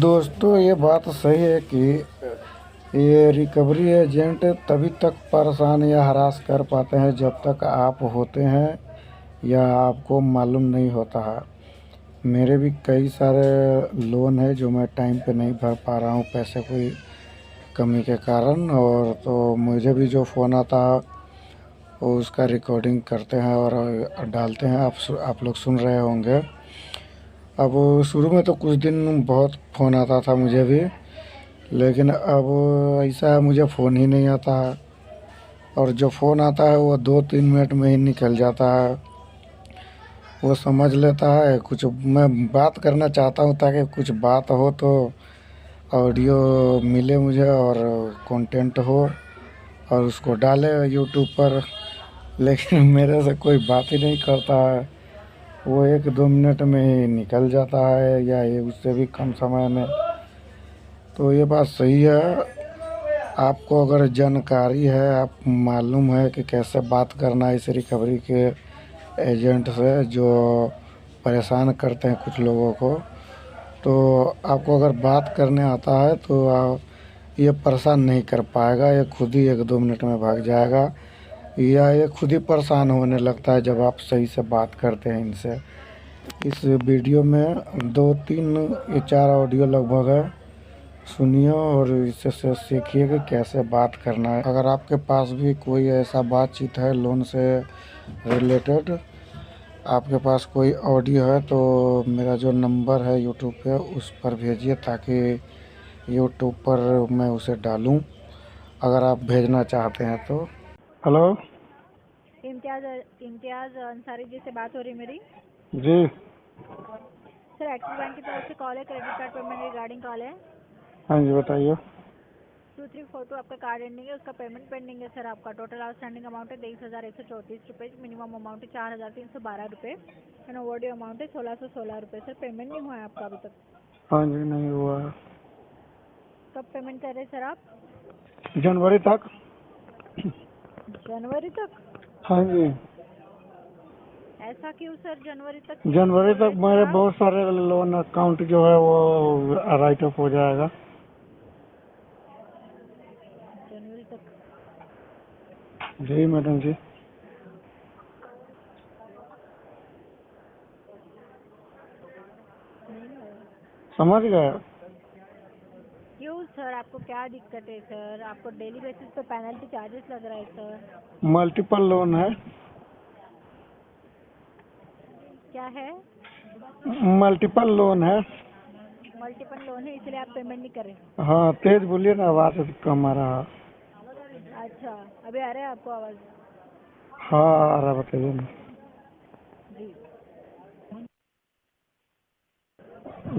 दोस्तों ये बात सही है कि ये रिकवरी एजेंट तभी तक परेशान या हरास कर पाते हैं जब तक आप होते हैं या आपको मालूम नहीं होता है। मेरे भी कई सारे लोन है जो मैं टाइम पे नहीं भर पा रहा हूँ पैसे की कमी के कारण। और तो मुझे भी जो फ़ोन आता है वो उसका रिकॉर्डिंग करते हैं और डालते हैं। आप लोग सुन रहे होंगे। अब शुरू में तो कुछ दिन बहुत फ़ोन आता था मुझे भी, लेकिन अब ऐसा है मुझे फ़ोन ही नहीं आता है। और जो फ़ोन आता है वो 2-3 मिनट में ही निकल जाता है। वो समझ लेता है कुछ मैं बात करना चाहता हूँ ताकि कुछ बात हो तो ऑडियो मिले मुझे और कंटेंट हो और उसको डाले यूट्यूब पर। लेकिन मेरे से कोई बात ही नहीं करता है। वो 1-2 मिनट में ही निकल जाता है या ये उससे भी कम समय में। तो ये बात सही है। आपको अगर जानकारी है, आप मालूम है कि कैसे बात करना है इस रिकवरी के एजेंट से जो परेशान करते हैं कुछ लोगों को, तो आपको अगर बात करने आता है तो ये परेशान नहीं कर पाएगा। ये खुद ही 1-2 मिनट में भाग जाएगा या ये खुद ही परेशान होने लगता है जब आप सही से बात करते हैं इनसे। इस वीडियो में 2-3 या 4 ऑडियो लगभग है, सुनिए और इससे सीखिए कि कैसे बात करना है। अगर आपके पास भी कोई ऐसा बातचीत है लोन से रिलेटेड, आपके पास कोई ऑडियो है तो मेरा जो नंबर है यूट्यूब पे उस पर भेजिए ताकि यूट्यूब पर मैं उसे डालूं, अगर आप भेजना चाहते हैं तो। हेलो इम्तियाज़ इम्तियाज़ अंसारी जी से बात हो रही मेरी। जी। सर एक्सिस बैंक की तरफ से कॉल है, credit card payment regarding call है। हाँ जी बताइए। 2342 आपका कार्ड एंडिंग है, उसका पेमेंट पेंडिंग है सर। आपका टोटल आउटस्टैंडिंग अमाउंट है 23,134 रुपये, मिनिमम अमाउंट है 4,312 रुपये एंड ओवरड्यू अमाउंट है 1,616 रुपये। सर पेमेंट नहीं हुआ है आपका अभी तक। हाँ जी नहीं हुआ है। कब पेमेंट कर रहे हैं सर आप? जनवरी तक। जनवरी तक? हाँ जी ऐसा क्यों सर, जनवरी तक क्यों जनवरी बोल तक रहे सर मेरे आप? बहुत सारे लोन अकाउंट जो है वो राइट ऑफ हो जाएगा। जनवरी तक? जी मैडम जी। नहीं हुआ। समझ गए। क्यों सर, आपको क्या दिक्कत है सर? आपको डेली बेसिस पे पेनल्टी चार्जेस लग रहा है सर। मल्टीपल लोन है। क्या है? मल्टीपल लोन है। मल्टीपल लोन है इसलिए आप पेमेंट नहीं कर रहे? हाँ तेज बोलिए ना, आवाज़ कम आ रहा है। अच्छा, अभी आ रहा है आपको आवाज़? हाँ आ रहा, बताइए ना। जी।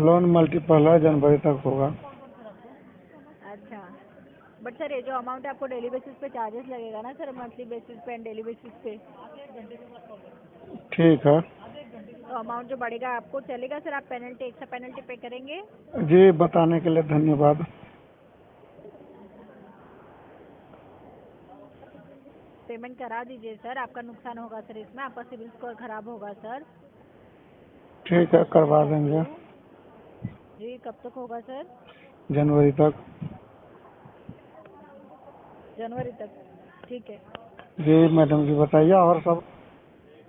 लोन मल्टीपल है, जनवरी तक होगा। अच्छा, बट सर ये जो अमाउंट है आपको डेली बेसिस पे चार्जेस लगेगा ना सर, मंथली बेसिस पे एंड डेली बेसिस पे। ठीक है। तो अमाउंट जो बढ़ेगा आपको चलेगा सर, आप पेनल्टी एक्स्ट्रा पेनल्टी पे करेंगे? जी बताने के लिए धन्यवाद। पेमेंट करा दीजिए सर, आपका नुकसान होगा सर इसमें, आपका सिविल स्कोर खराब होगा सर। ठीक है करवा थैंक देंगे। यू। जी, कब तक होगा सर? जनवरी तक। जनवरी तक, ठीक है। जी मैडम जी बताइए और सब।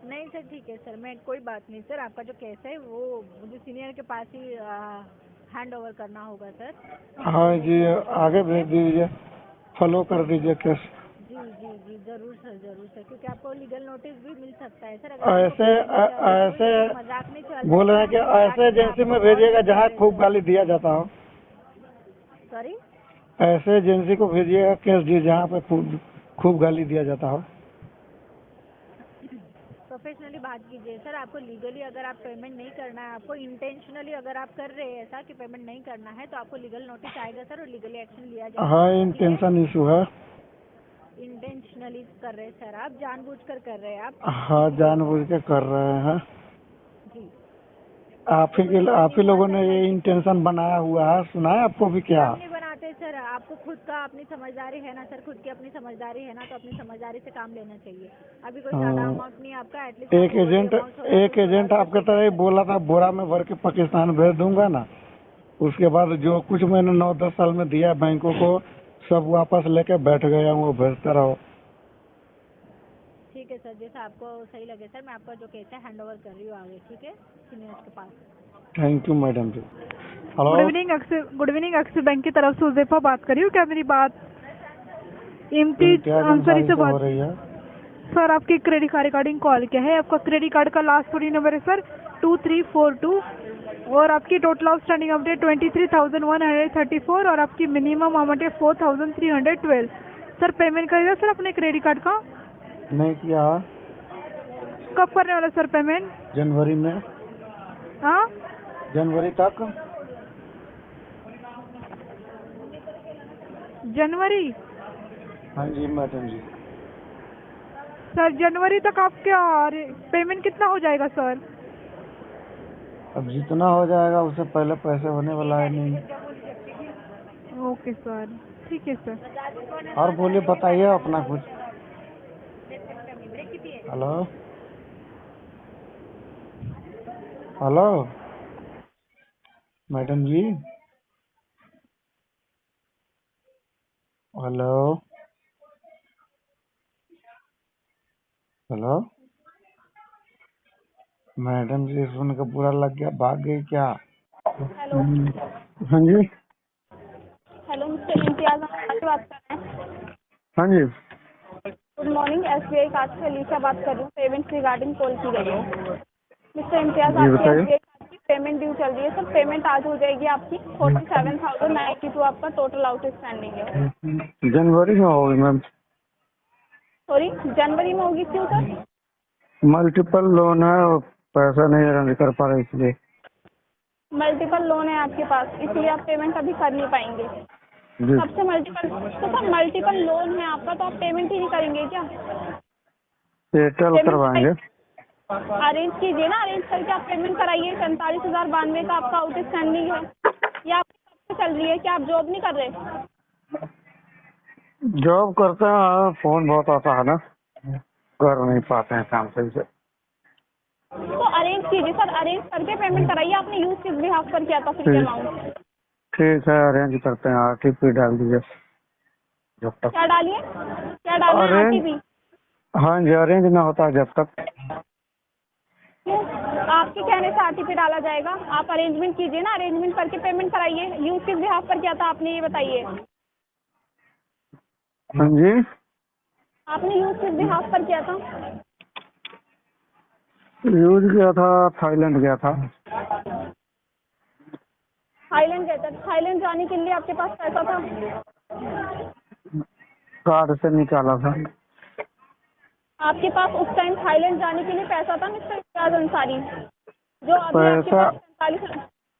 नहीं सर ठीक है सर, मैं कोई बात नहीं सर, आपका जो केस है वो मुझे सीनियर के पास ही हैंड ओवर करना होगा सर। हाँ जी आगे ठीक है। भेज दीजिए, फॉलो कर दीजिए केस। जी जी जी, ज़रूर सर, क्योंकि आपको लीगल नोटिस भी मिल सकता है सर अगर आपको ऐसे पेमेंट नहीं कर रहे हैं। तो ऐसे ये कोई मजाक नहीं चल रहा है बोल सर, रहे हैं हम कि कोई मजाक ऐसे में एजेंसी आपको में कॉल भेजिएगा नहीं कर जहाँ रहे खूब सर। गाली दिया जाता हो। सॉरी। ऐसे एजेंसी को भेजिएगा केस जी जहाँ पे खूब खूब गाली दिया जाता हो। प्रोफेशनली बात कीजिए सर, आपको लीगली अगर आप पेमेंट नहीं करना है, आपको इंटेंशनली अगर आप कर रहे हैं ऐसा कि पेमेंट नहीं करना है, तो आपको लीगल नोटिस आएगा सर और लीगली एक्शन लिया जाएगा हाँ सर। ठीक है। इंटेंशन इशू है। इंटेंशनली कर रहे हैं सर, आप जानबूझकर कर रहे हैं आप। हाँ जानबूझ के कर रहे हैं। जी। आप तो कोई लीगल आप ही नहीं हुआ लोगों सर, ने ये गलती से। इंटेंशन बनाया हुआ है, सुना है आपको भी सर क्या। हम नहीं बनाते सर, आपको खुद का अपनी समझदारी है ना सर, खुद की अपनी समझदारी है ना, तो अपनी समझदारी से काम लेना चाहिए। अभी कोई ज़्यादा हाँ, अमाउंट नहीं है आपका, एटलीस्ट आपको ओवरड्यू अमाउंट सोलह सौ एक सोलह एजेंट रुपये आपके पे तरह ही करना है। बोला था बोरा में भर के पाकिस्तान भेज दूंगा ना। उसके बाद जो कुछ मैंने 9-10 साल में दिया बैंकों को सब वापस लेके बैठ गया हूँ, वो भेजते रहो। ठीक है सर, जैसे आपको सही लगे सर, मैं आपका जो केस है हैंड ओवर कर रही हूँ आगे, ठीक है, सीनियर्स के पास। Thank you madam ji. Hello. Good evening Axis Bank की तरफ से उज़ैफा बात कर रही हूँ, क्या मेरी बात इम्तियाज इम्तियाज अंसारी अंसारी से से हो बात? रही है। सर आपके क्रेडिट कार्ड रिगार्डिंग कॉल किया है। आपका क्रेडिट कार्ड का लास्ट 4 नंबर है सर 2342 और आपकी टोटल आउटस्टैंडिंग अमाउंट है 23,134 और आपकी मिनिमम अमाउंट है 4,312। सर पेमेंट करेगा सर अपने क्रेडिट कार्ड का? नहीं किया। कब करने वाला सर पेमेंट? जनवरी में, हाँ जनवरी तक। जनवरी? हाँ जी मैडम जी। सर जनवरी तक आप क्या पेमेंट कितना हो जाएगा सर? अब जितना हो जाएगा उससे पहले पैसे होने वाला है नहीं। ओके सर, ठीक है सर। और बोलिए, बताइए अपना कुछ। Hello hello madam ji. Hello hello madam जी, सुन के बुरा लग गया, भाग गई क्या? हेलो हाँ जी। हेलो मिस्टर इम्तियाज अंसारी बात कर रहे हैं। हाँ जी। गुड मॉर्निंग, एसबीआई कार्ड से अलीशा बात कर रही हूँ, पेमेंट रिगार्डिंग कॉल की गई है। मिस्टर इम्तियाज जी आपकी बताइए। एसबीआई कार्ड की पेमेंट ड्यू चल रही है सर, पेमेंट आज हो जाएगी आपकी 47,092 आपका टोटल आउटस्टैंडिंग है। जनवरी में होगी मैम। सॉरी जनवरी में होगी, क्यों सर? मल्टीपल लोन है और पैसा नहीं अरेंज कर पा रहे इसलिए। मल्टीपल लोन है आपके पास, इसलिए आप पेमेंट अभी कर नहीं पाएंगे। जी। सबसे मल्टीपल तो सर मल्टीपल लोन है आपका, तो आप पेमेंट ही नहीं करेंगे क्या? सेटल करवाएंगे। अरेंज कीजिए ना, अरेंज करके आप पेमेंट कराइए। 47,092 का आपका आउटस्टैंडिंग है। या आपकी कब से चल रही है? क्या आप जॉब नहीं कर रहे? जॉब करते हैं, फोन बहुत आता है ना, कर नहीं पाते हैं काम सही से। तो अरेंज कीजिए सर, अरेंज करके पेमेंट कराइए। आपने यूज किस बिहाफ पर किया था फिर के अमाउंट? ठीक है, अरेंज करते हैं, आरटीपी डाल दीजिए जब तक। क्या डालिए? क्या डालना है? Arrange, RTP? हाँ जी, अरेंज ना होता जब तक। क्यों? आपके कहने से आरटीपी डाला जाएगा? आप अरेंजमेंट कीजिए ना, अरेंजमेंट करके पेमेंट कराइए। यूज किस बिहाफ पर किया था आपने, ये बताइए। हाँ जी। आपने यूज किस बिहाफ पर किया था? यूज किया था, थाईलैंड गया था। थाईलैंड गए थे? थाईलैंड जाने के लिए आपके पास पैसा था? कार्ड से निकाला था। आपके पास उस टाइम थाईलैंड जाने के लिए पैसा था मिस्टर इम्तियाज अंसारी? जो अभी आपके पैसा,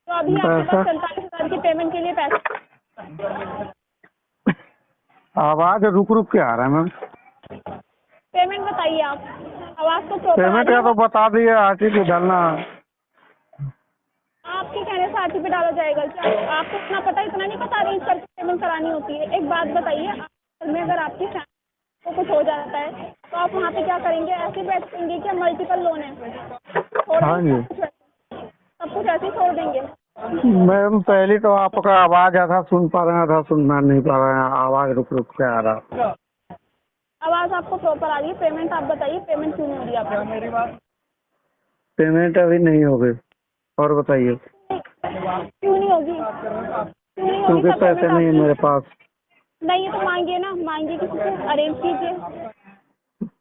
पास 47,000 की पेमेंट के लिए पैसा? आवाज रुक रुक के आ रहा है मैम। पेमेंट बताइए आप, आवाज तो प्रॉपर आ पेमेंट रही का है। तो बता दिए, आरटीपी डालना। आपके कहने से आरटीपी डाला जाएगा क्या? आपको इतना पता, इतना नहीं पता अरेंज करके पेमेंट करानी होती है? एक बात बताइए, में अगर आपकी फैमिली को कुछ हो जाता है तो आप वहाँ पे क्या करेंगे? ऐसे बैठेंगे क्या? मल्टीपल लोन है, हाँ जी सब कुछ ऐसे ही छोड़ देंगे? मैम, पहले तो आपका आवाज आधा सुन पा रहे हैं, आधा सुन नहीं पा रहे हैं, आवाज रुक रुक के आ रहा। आवाज आपको प्रॉपर आ रही है। पेमेंट आप बताइए, पेमेंट क्यों नहीं हो रही आपको? पेमेंट अभी नहीं हो गई। और बताइए। क्यों नहीं होगी? क्यों नहीं होगी क्योंकि सर पैसे पेमेंट नहीं है आपकी? मेरे पास। नहीं है तो मांगिए ना, मांगिए किसी से, अरेंज कीजिए,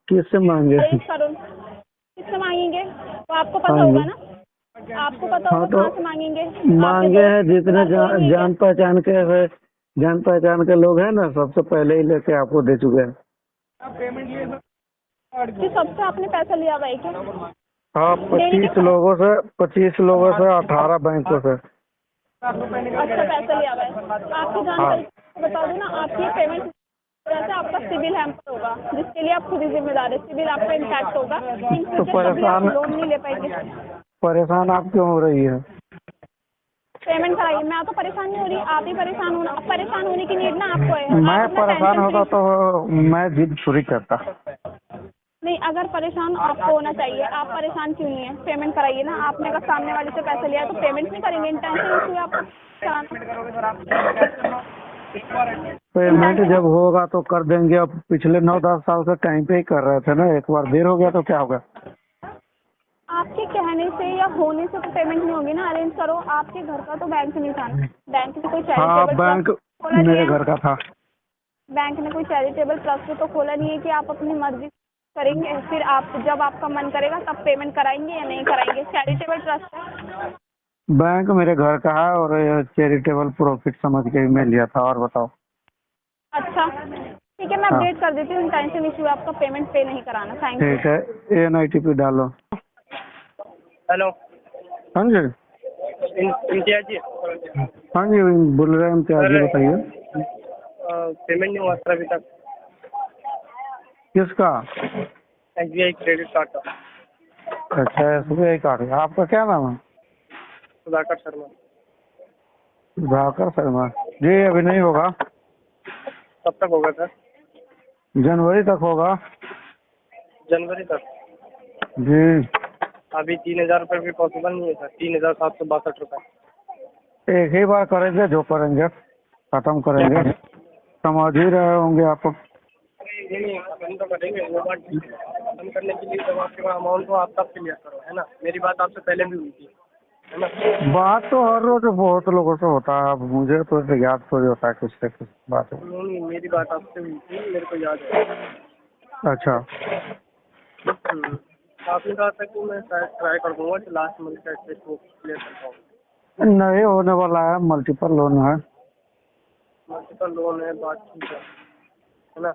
किससे मांगे? अरेंज करो। किससे मांगेंगे? तो आपको पता हाँ होगा जी। ना, आपको पता हाँ होगा तो कहाँ से मांगेंगे। आपके मांगे हैं, दोस्त जितने रिश्तेदार कोई नहीं है क्या? जान पहचान के है, जान पहचान के लोग हैं ना, सबसे पहले ही लेके आपको दे चुके हैं। कि सबसे आपने पैसा लिया हुआ है क्या? हाँ, देने के 25 लोगों से 18 बैंकों से। अच्छा पैसा लिया हुआ है। आपकी हाँ। जानकारी बता दो ना, आपकी पेमेंट वैसे आपका सिविल हैम्पर होगा, जिसके लिए आप खुद ही जिम्मेदार है। सिविल आपका इम्पैक्ट होगा, इन तो फ्यूचर कभी आप लोन नहीं ले पाएंगे। परेशान आप क्यों हो रही है? पेमेंट कराइए। मैं तो परेशान नहीं हो रही, आप ही परेशान होना। अब परेशान होने की नीड ना आपको है। मैं आप अपना परेशान टेंशन होता फ्री। तो मैं जिद छुरी करता। नहीं, नहीं, अगर परेशान आपको होना चाहिए, आप परेशान क्यों नहीं है? पेमेंट कराइए ना। आपने अगर सामने वाले से पैसे लिया है तो पेमेंट नहीं करेंगे? इंटेंशन इशू है आपको कराना। पेमेंट जब होगा तो कर देंगे। अब पिछले 9-10 साल से टाइम पे ही कर रहे थे ना, एक बार देर हो गया तो क्या होगा? आपके कहने से या होने से तो पेमेंट नहीं होगी ना। अरेंज करो। आपके घर का तो बैंक नहीं था ना? बैंक में कोई हाँ, चैरिटेबल बैंक ट्रस्ट खोला नहीं मेरे है? घर का था। बैंक ने कोई चैरिटेबल ट्रस्ट तो खोला नहीं है कि आप अपनी मर्जी करेंगे, फिर आप जब आपका मन करेगा तब पेमेंट कराएंगे या नहीं कराएंगे? चैरिटेबल ट्रस्ट है। बैंक मेरे घर का है और चैरिटेबल प्रॉफिट समझ के ही मैं लिया था। और बताओ। अच्छा, ठीक है, मैं हाँ अपडेट कर देती हूँ। टेंशन इशू है आपका, पेमेंट पे नहीं कराना। Thank you. ठीक है, ANITP डालो। हेलो, हाँ जी, इम्तियाज जी। हाँ जी, बोल रहे हैं इम्तियाज जी, बताइए। पेमेंट नहीं हुआ सर अभी तक। किसका? SBI क्रेडिट कार्ड का। अच्छा, SBI कार्ड है। आपका क्या नाम है? सुधाकर शर्मा। सुधाकर शर्मा जी। अभी नहीं होगा, कब तक होगा सर? जनवरी तक होगा जनवरी तक? जी। अभी 3,000 रुपये भी पॉसिबल नहीं है सर। 3,762 रुपये। एक ही बार करेंगे, जो करेंगे खत्म करेंगे। समझ ही रहे होंगे आप। नहीं, खत्म तो करेंगे। वो बात ठीक है। खत्म करने के लिए जब आपके पास अमाउंट हो आप तब क्लियर करो, है ना? मेरी बात आपसे पहले भी हुई थी, है ना? बात तो हर रोज बहुत लोगों से होता है। अब मुझे तो याद थोड़ी होता है कुछ से कुछ बात है। नहीं, मेरी बात आपसे हुई थी, मेरे को याद है। अच्छा, आपने कहा था कि मैं शायद ट्राई कर दूंगा कि लास्ट मंथ का एटलीस्ट वो क्लियर कर पाऊँ। नहीं होने वाला है, मल्टीपल लोन है। मल्टीपल लोन है, बात ठीक है ना?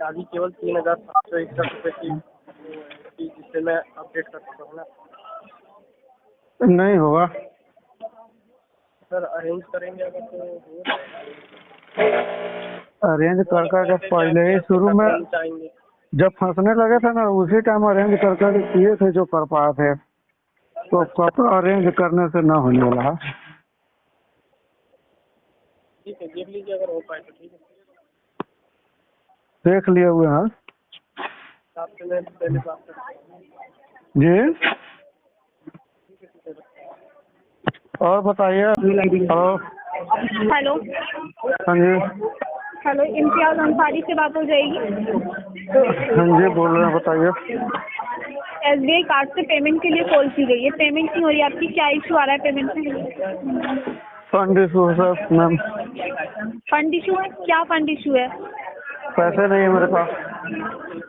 अभी केवल 3,761 रुपये की जिससे मैं अपडेट कर सकता हूँ ना? नहीं होगा सर अरेंज करेंगे अगर तो हो अरेंज कर करके पहले ही शुरू में चाहेंगे। जब फंसने लगे थे ना, उसी टाइम अरेंज कर कर किए थे जो कर पाए थे। तो कब अरेंज करने से ना होने वाला है। ठीक है, देख लीजिए अगर हो पाए तो ठीक है। देख लिए हुए हैं आपसे मैं पहले बात कर जी। और बताइए। हेलो। हेलो। हाँ जी, हेलो, इम्तियाज अंसारी से बात हो जाएगी? हाँ जी, बोल रहे हैं, बताइए। SBI कार्ड से पेमेंट के लिए कॉल की गई है। पेमेंट नहीं हो रही आपकी, क्या इशू आ रहा है पेमेंट में? फंड इशू है सर मैम। फंड इशू है? क्या फंड इशू है? पैसे नहीं है मेरे पास।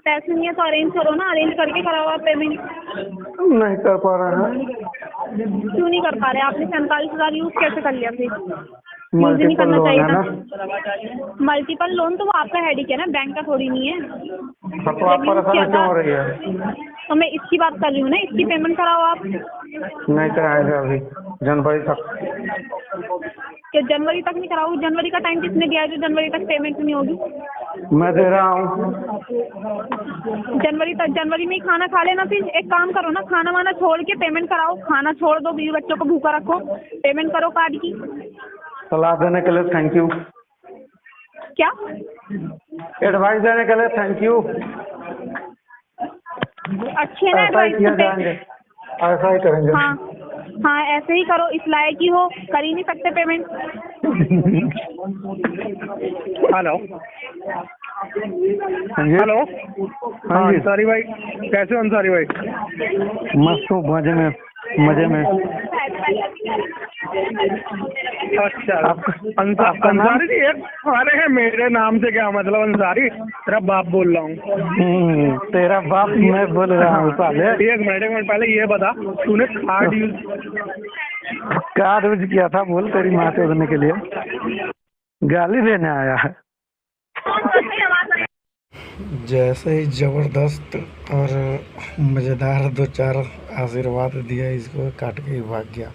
पैसे नहीं है तो अरेंज करो ना। अरेंज करके कराओ आप पेमेंट। नहीं कर पा रहे हैं। क्यों नहीं कर पा रहे? आपने 47,000 यूज कैसे कर लिया? फिर यूज ही नहीं मल्टीपल करना लोन चाहिए है ना। था। मल्टीपल लोन तो वो आपका हेडिक है ना, बैंक का थोड़ी नहीं है। हाँ, तो आप जब यूज परेशानी किया क्यों था हो रही है? तो मैं इसकी बात कर रही हूँ ना। इसकी पेमेंट कराओ आप। नहीं कराएंगे अभी, जनवरी तक। कि जनवरी तक नहीं कराओगे? जनवरी का टाइम किसने दिया है जो जनवरी तक पेमेंट नहीं होगी? मैं दे रहा हूँ। जनवरी तक? जनवरी में ही खाना खा लेना। फिर एक काम करो ना, खाना वाना छोड़ के पेमेंट कराओ। खाना छोड़ दो, बीवी बच्चों को भूखा रखो, पेमेंट करो कार्ड की। सलाह देने के लिए थैंक यू। क्या एडवाइस देने के लिए थैंक यू। अच्छी है ना ऐसा ही एडवाइस? किया जाएंगे, ऐसा ही करेंगे। हाँ हाँ, ऐसे ही करो। इस लायक ही हो, कर ही नहीं सकते पेमेंट। हेलो। हाँ जी। हेलो। हाँ जी, अंसारी भाई, कैसे हो अंसारी भाई? मस्त हूँ, मजे में मजे में। अच्छा, आपका नाम? अंसारी जी एक अरे है मेरे नाम से क्या मतलब अंसारी? तेरा बाप बोल रहा हूँ। तेरा बाप मैं बोल रहा हूँ साले। एक मिनट पहले ये बता, तूने कार्ड यूज किया था? बोल, तेरी माँ से उड़ने के लिए गाली देने आया है। जैसे ही जबरदस्त और मज़ेदार 2-4 आशीर्वाद दिया, इसको काट के ही भाग गया।